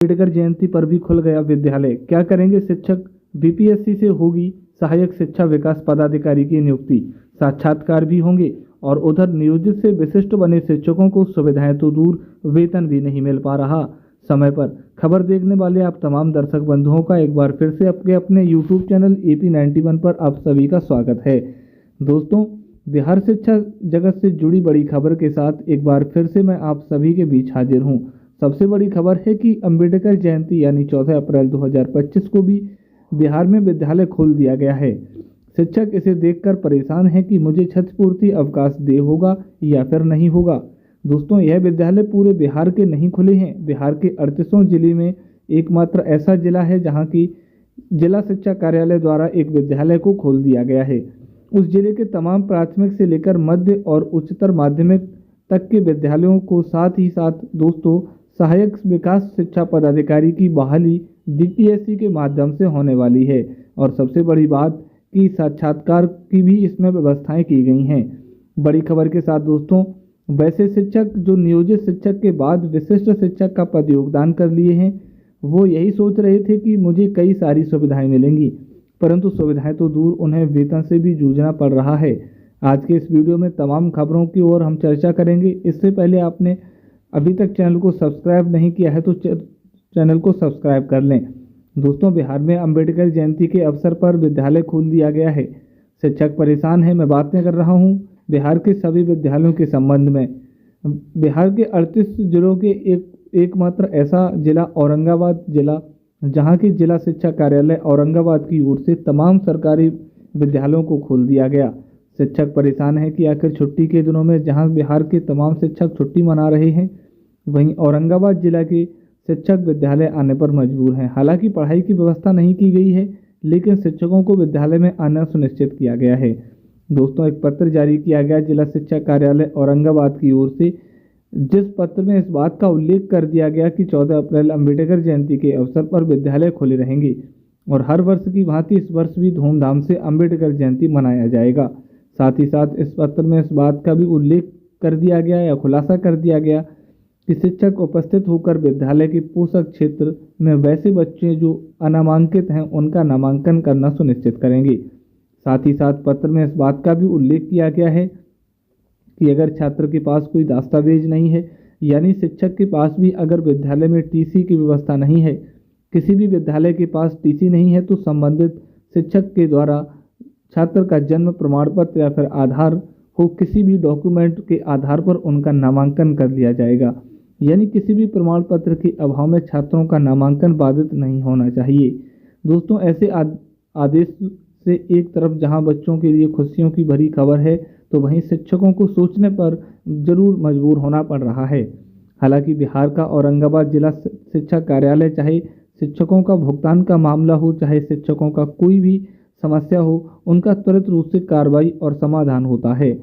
अम्बेडकर जयंती पर भी खुल गया विद्यालय। क्या करेंगे शिक्षक? बीपीएससी से होगी सहायक शिक्षा विकास पदाधिकारी की नियुक्ति, साक्षात्कार भी होंगे। और उधर नियोजित से विशिष्ट बने शिक्षकों को सुविधाएं तो दूर, वेतन भी नहीं मिल पा रहा समय पर। खबर देखने वाले आप तमाम दर्शक बंधुओं का एक बार फिर से आपके अपने यूट्यूब चैनल AP91 पर आप सभी का स्वागत है। दोस्तों, बिहार शिक्षा जगत से जुड़ी बड़ी खबर के साथ एक बार फिर से मैं आप सभी के बीच हाजिर हूं। सबसे बड़ी खबर है कि अम्बेडकर जयंती यानी 14 अप्रैल 2025 को भी बिहार में विद्यालय खोल दिया गया है। शिक्षक इसे देखकर परेशान हैं कि मुझे क्षतिपूर्ति अवकाश दे होगा या फिर नहीं होगा। दोस्तों, यह विद्यालय पूरे बिहार के नहीं खुले हैं। बिहार के 38 जिले में एकमात्र ऐसा जिला है जहां की जिला शिक्षा कार्यालय द्वारा एक विद्यालय को खोल दिया गया है। उस जिले के तमाम प्राथमिक से लेकर मध्य और उच्चतर माध्यमिक तक के विद्यालयों को साथ ही साथ दोस्तों सहायक विकास शिक्षा पदाधिकारी की बहाली बीपीएससी के माध्यम से होने वाली है। और सबसे बड़ी बात कि साक्षात्कार की भी इसमें व्यवस्थाएं की गई हैं। बड़ी खबर के साथ दोस्तों, वैसे शिक्षक जो नियोजित शिक्षक के बाद विशिष्ट शिक्षक का पद योगदान कर लिए हैं, वो यही सोच रहे थे कि मुझे कई सारी सुविधाएं मिलेंगी, परंतु सुविधाएं तो दूर, उन्हें वेतन से भी जूझना पड़ रहा है। आज के इस वीडियो में तमाम खबरों की ओर हम चर्चा करेंगे। इससे पहले आपने अभी तक चैनल को सब्सक्राइब नहीं किया है तो चैनल को सब्सक्राइब कर लें। दोस्तों, बिहार में अम्बेडकर जयंती के अवसर पर विद्यालय खोल दिया गया है। शिक्षक परेशान हैं। मैं बातें कर रहा हूं बिहार के सभी विद्यालयों के संबंध में। बिहार के 38 जिलों के एकमात्र ऐसा जिला औरंगाबाद जिला, जहां की जिला शिक्षा कार्यालय औरंगाबाद की ओर से तमाम सरकारी विद्यालयों को खोल दिया गया। शिक्षक परेशान हैं कि आखिर छुट्टी के दिनों में जहां बिहार के तमाम शिक्षक छुट्टी मना रहे हैं, वहीं औरंगाबाद जिला के शिक्षक विद्यालय आने पर मजबूर हैं। हालांकि पढ़ाई की व्यवस्था नहीं की गई है, लेकिन शिक्षकों को विद्यालय में आना सुनिश्चित किया गया है। दोस्तों, एक पत्र जारी किया गया जिला शिक्षा कार्यालय औरंगाबाद की ओर से, जिस पत्र में इस बात का उल्लेख कर दिया गया कि 14 अप्रैल अम्बेडकर जयंती के अवसर पर विद्यालय खुले रहेंगे और हर वर्ष की भांति इस वर्ष भी धूमधाम से अम्बेडकर जयंती मनाया जाएगा। साथ ही साथ इस पत्र में इस बात का भी उल्लेख कर दिया गया या खुलासा कर दिया गया कि शिक्षक उपस्थित होकर विद्यालय के पोषक क्षेत्र में वैसे बच्चे जो अनामांकित हैं उनका नामांकन करना सुनिश्चित करेंगे। साथ ही साथ पत्र में इस बात का भी उल्लेख किया गया है कि अगर छात्र के पास कोई दस्तावेज नहीं है, यानी शिक्षक के पास भी अगर विद्यालय में टीसी की व्यवस्था नहीं है, किसी भी विद्यालय के पास टीसी नहीं है, तो संबंधित शिक्षक के द्वारा छात्र का जन्म प्रमाण पत्र या फिर आधार हो, किसी भी डॉक्यूमेंट के आधार पर उनका नामांकन कर लिया जाएगा। यानी किसी भी प्रमाण पत्र के अभाव में छात्रों का नामांकन बाधित नहीं होना चाहिए। दोस्तों, ऐसे आदेश से एक तरफ जहां बच्चों के लिए खुशियों की भरी खबर है, तो वहीं शिक्षकों को सोचने पर जरूर मजबूर होना पड़ रहा है। हालांकि बिहार का औरंगाबाद जिला शिक्षा कार्यालय, चाहे शिक्षकों का भुगतान का मामला हो, चाहे शिक्षकों का कोई भी समस्या हो, उनका त्वरित रूप से कार्रवाई और समाधान होता है।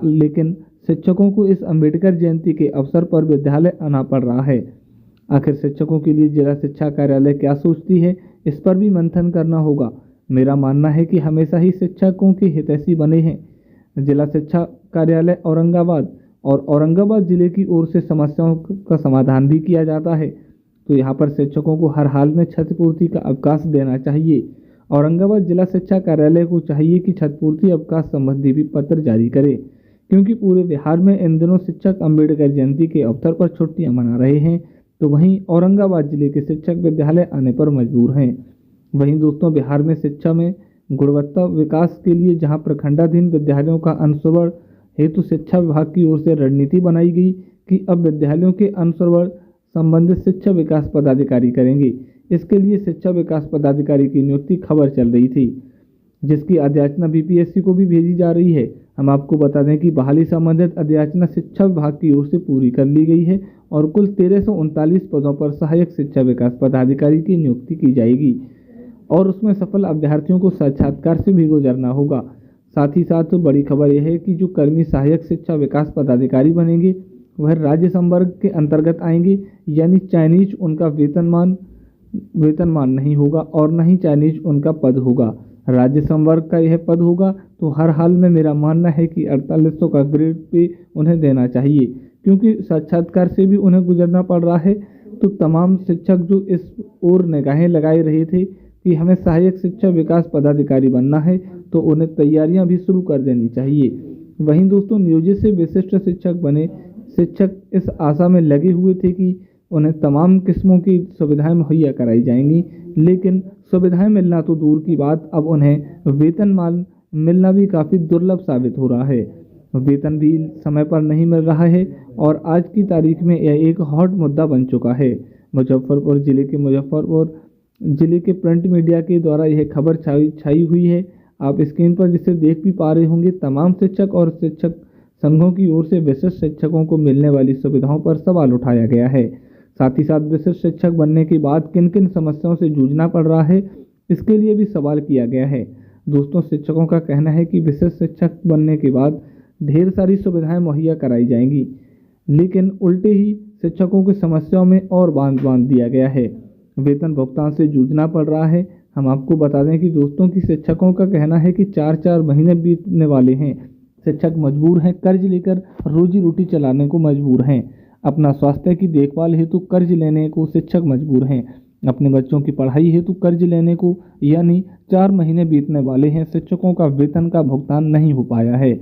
लेकिन शिक्षकों को इस अम्बेडकर जयंती के अवसर पर विद्यालय आना पड़ रहा है। आखिर शिक्षकों के लिए जिला शिक्षा कार्यालय क्या सोचती है, इस पर भी मंथन करना होगा। मेरा मानना है कि हमेशा ही शिक्षकों के हितैषी बने हैं जिला शिक्षा कार्यालय औरंगाबाद, और औरंगाबाद जिले की ओर से समस्याओं का समाधान भी किया जाता है। तो यहाँ पर शिक्षकों को हर हाल में क्षतिपूर्ति का अवकाश देना चाहिए। औरंगाबाद जिला शिक्षा कार्यालय को चाहिए कि क्षतिपूर्ति अवकाश संबंधी भी पत्र जारी करे, क्योंकि पूरे बिहार में इन दिनों शिक्षक अम्बेडकर जयंती के अवसर पर छुट्टियां मना रहे हैं, तो वहीं औरंगाबाद जिले के शिक्षक विद्यालय आने पर मजबूर हैं। वहीं दोस्तों, बिहार में शिक्षा में गुणवत्ता विकास के लिए जहां प्रखंडाधीन विद्यालयों का अनुश्रवण हेतु शिक्षा विभाग की ओर से रणनीति बनाई गई कि अब विद्यालयों के अनुश्रवण संबंधित शिक्षा विकास पदाधिकारी करेंगे। इसके लिए शिक्षा विकास पदाधिकारी की नियुक्ति खबर चल रही थी, जिसकी अध्याचना बीपीएससी को भी भेजी जा रही है। हम आपको बता दें कि बहाली संबंधित अध्याचना शिक्षा विभाग की ओर से पूरी कर ली गई है और कुल 1339 पदों पर सहायक शिक्षा विकास पदाधिकारी की नियुक्ति की जाएगी और उसमें सफल अभ्यर्थियों को साक्षात्कार से भी गुजरना होगा। साथ ही साथ बड़ी खबर यह है कि जो कर्मी सहायक शिक्षा विकास पदाधिकारी बनेंगे वह राज्य संवर्ग के अंतर्गत आएंगे, यानी चाइनीज उनका वेतनमान नहीं होगा और न ही चाइनीज उनका पद होगा। राज्य संवर्ग का यह पद होगा, तो हर हाल में मेरा मानना है कि 4800 का ग्रेड पे उन्हें देना चाहिए, क्योंकि साक्षात्कार से भी उन्हें गुजरना पड़ रहा है तो तमाम शिक्षक जो इस ओर निगाहें लगाए रहे थे कि हमें सहायक शिक्षा विकास पदाधिकारी बनना है, तो उन्हें तैयारियां भी शुरू कर देनी चाहिए। वहीं दोस्तों, नियोजित से विशिष्ट शिक्षक बने शिक्षक इस आशा में लगे हुए थे कि उन्हें तमाम किस्मों की सुविधाएं मुहैया कराई जाएंगी, लेकिन सुविधाएं मिलना तो दूर की बात, अब उन्हें वेतनमान मिलना भी काफ़ी दुर्लभ साबित हो रहा है। वेतन भी समय पर नहीं मिल रहा है और आज की तारीख में यह एक हॉट मुद्दा बन चुका है। मुजफ्फरपुर जिले के प्रिंट मीडिया के द्वारा यह खबर छाई हुई है। आप स्क्रीन पर जिसे देख भी पा रहे होंगे, तमाम शिक्षक और शिक्षक संघों की ओर से विशिष्ट शिक्षकों को मिलने वाली सुविधाओं पर सवाल उठाया गया है। साथ ही साथ विशिष्ट शिक्षक बनने के बाद किन किन समस्याओं से जूझना पड़ रहा है, इसके लिए भी सवाल किया गया है। दोस्तों, शिक्षकों का कहना है कि विशिष्ट शिक्षक बनने के बाद ढेर सारी सुविधाएं मुहैया कराई जाएंगी, लेकिन उल्टे ही शिक्षकों की समस्याओं में और बांध दिया गया है। वेतन भुगतान से जूझना पड़ रहा है। हम आपको बता दें कि दोस्तों की शिक्षकों का कहना है कि 4-4 महीने बीतने वाले हैं। शिक्षक मजबूर हैं, कर्ज लेकर रोजी रोटी चलाने को मजबूर हैं। अपना स्वास्थ्य की देखभाल हेतु कर्ज लेने को शिक्षक मजबूर हैं। अपने बच्चों की पढ़ाई हेतु कर्ज लेने को, यानी 4 महीने बीतने वाले हैं, शिक्षकों का वेतन का भुगतान नहीं हो पाया है।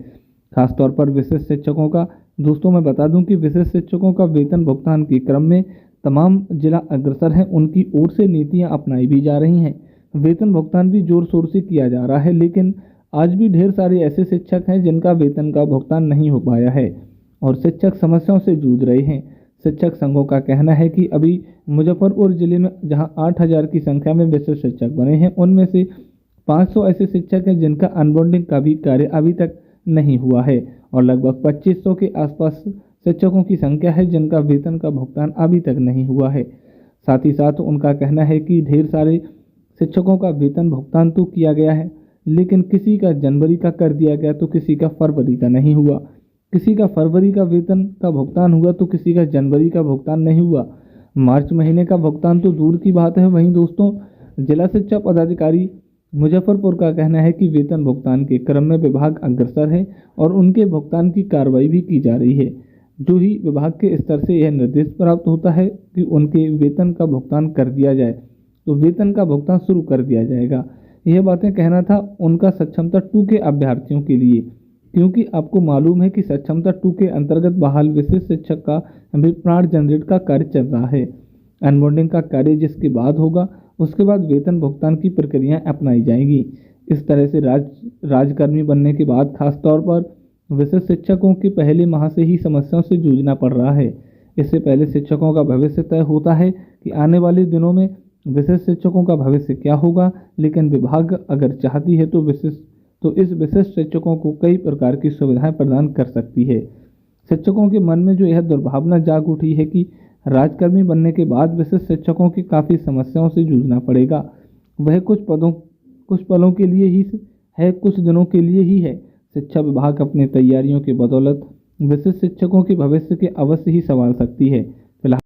खासतौर पर विशिष्ट शिक्षकों का, दोस्तों मैं बता दूं कि विशिष्ट शिक्षकों का वेतन भुगतान के क्रम में तमाम जिला अग्रसर हैं, उनकी ओर से नीतियां अपनाई भी जा रही हैं। वेतन भुगतान भी जोर शोर से किया जा रहा है, लेकिन आज भी ढेर सारे ऐसे शिक्षक हैं जिनका वेतन का भुगतान नहीं हो पाया है और शिक्षक समस्याओं से जूझ रहे हैं। शिक्षक संघों का कहना है कि अभी मुजफ्फरपुर जिले में जहां 8,000 की संख्या में विशिष्ट शिक्षक बने हैं, उनमें से 500 ऐसे शिक्षक हैं जिनका अनबॉन्डिंग का भी कार्य अभी तक नहीं हुआ है और लगभग 2500 के आसपास शिक्षकों की संख्या है जिनका वेतन का भुगतान अभी तक नहीं हुआ है। साथ ही साथ उनका कहना है कि ढेर सारे शिक्षकों का वेतन भुगतान तो किया गया है, लेकिन किसी का जनवरी का कर दिया गया तो किसी का फरवरी का नहीं हुआ, किसी का फरवरी का वेतन का भुगतान हुआ तो किसी का जनवरी का भुगतान नहीं हुआ। मार्च महीने का भुगतान तो दूर की बात है। वहीं दोस्तों, जिला शिक्षा पदाधिकारी मुजफ्फरपुर का कहना है कि वेतन भुगतान के क्रम में विभाग अग्रसर है और उनके भुगतान की कार्रवाई भी की जा रही है। जो ही विभाग के स्तर से यह निर्देश प्राप्त होता है कि उनके वेतन का भुगतान कर दिया जाए, तो वेतन का भुगतान शुरू कर दिया जाएगा। यह बातें कहना था उनका सक्षमता 2 के अभ्यर्थियों के लिए, क्योंकि आपको मालूम है कि सक्षमता 2 के अंतर्गत बहाल विशिष्ट शिक्षक का अभी प्राण जनरेट का कार्य चल रहा है। अनबॉन्डिंग का कार्य जिसके बाद होगा, उसके बाद वेतन भुगतान की प्रक्रियाएं अपनाई जाएंगी। इस तरह से राजकर्मी बनने के बाद खासतौर पर विशिष्ट शिक्षकों के पहले माह से ही समस्याओं से जूझना पड़ रहा है। इससे पहले शिक्षकों का भविष्य तय होता है कि आने वाले दिनों में विशिष्ट शिक्षकों का भविष्य क्या होगा, लेकिन विभाग अगर चाहती है तो इस विशिष्ट शिक्षकों को कई प्रकार की सुविधाएं प्रदान कर सकती है। शिक्षकों के मन में जो यह दुर्भावना जाग उठी है कि राजकर्मी बनने के बाद विशिष्ट शिक्षकों की काफ़ी समस्याओं से जूझना पड़ेगा, वह कुछ पलों के लिए ही है, कुछ दिनों के लिए ही है। शिक्षा विभाग अपनी तैयारियों की बदौलत विशिष्ट शिक्षकों के भविष्य के अवश्य ही संभाल सकती है। फिलहाल